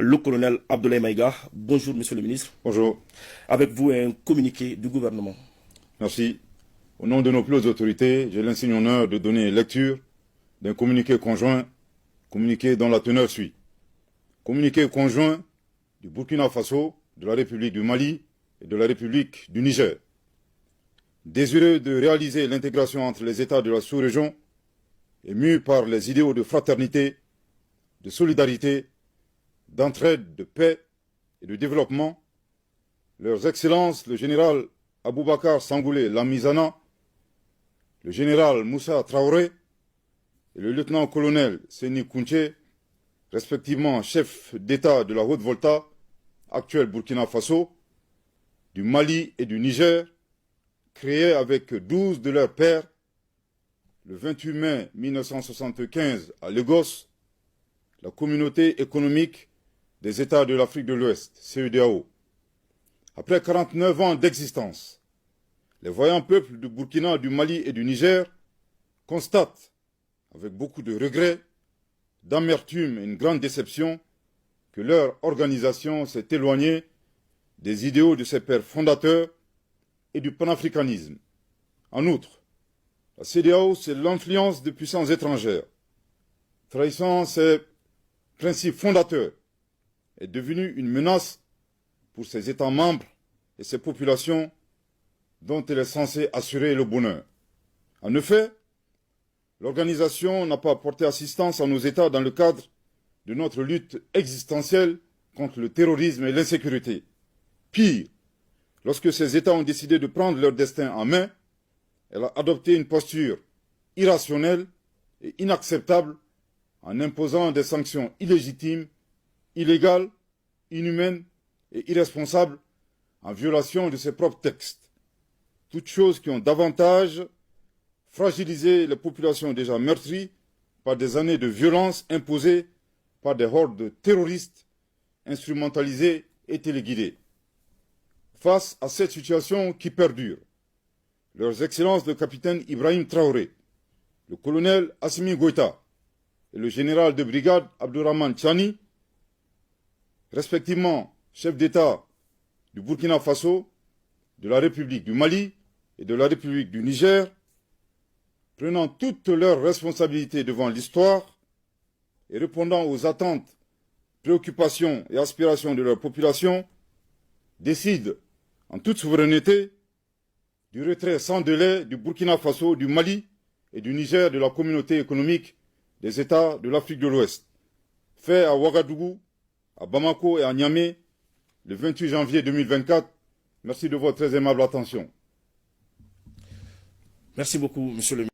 le colonel Abdoulaye Maïga. Bonjour, monsieur le ministre. Bonjour. Avec vous, un communiqué du gouvernement. Merci. Au nom de nos plus hautes autorités, j'ai l'insigne honneur de donner lecture d'un communiqué conjoint, communiqué dont la teneur suit. Communiqué conjoint du Burkina Faso, de la République du Mali et de la République du Niger. Désireux de réaliser l'intégration entre les États de la sous-région et mû par les idéaux de fraternité, de solidarité, d'entraide, de paix et de développement, leurs excellences, le général Aboubakar Sangoulé Lamizana, le général Moussa Traoré et le lieutenant-colonel Seni Kounché, respectivement chef d'État de la Haute-Volta, actuel Burkina Faso, du Mali et du Niger, créés avec 12 de leurs pairs le 28 mai 1975 à Lagos, la Communauté économique des États de l'Afrique de l'Ouest, CEDEAO. Après 49 ans d'existence, les voyants peuples du Burkina, du Mali et du Niger constatent, avec beaucoup de regrets, d'amertume et une grande déception, que leur organisation s'est éloignée des idéaux de ses pères fondateurs et du panafricanisme. En outre, la CEDEAO, c'est l'influence de puissances étrangères. Trahissant ses principes fondateurs, est devenue une menace pour ses États membres et ses populations dont elle est censée assurer le bonheur. En effet, l'organisation n'a pas apporté assistance à nos États dans le cadre de notre lutte existentielle contre le terrorisme et l'insécurité. Pire, lorsque ces États ont décidé de prendre leur destin en main, elle a adopté une posture irrationnelle et inacceptable en imposant des sanctions illégitimes, illégales, inhumaines et irresponsables en violation de ses propres textes. Toutes choses qui ont davantage fragilisé les populations déjà meurtries par des années de violence imposées par des hordes terroristes instrumentalisées et téléguidées. Face à cette situation qui perdure, leurs excellences le capitaine Ibrahim Traoré, le colonel Assimi Goïta et le général de brigade Abdourahmane Tchani, respectivement chef d'État du Burkina Faso, de la République du Mali et de la République du Niger, prenant toutes leurs responsabilités devant l'histoire et répondant aux attentes, préoccupations et aspirations de leur population, décident, en toute souveraineté, du retrait sans délai du Burkina Faso, du Mali et du Niger de la Communauté économique des États de l'Afrique de l'Ouest, fait à Ouagadougou, à Bamako et à Niamey le 28 janvier 2024. Merci de votre très aimable attention. Merci beaucoup, monsieur le ministre.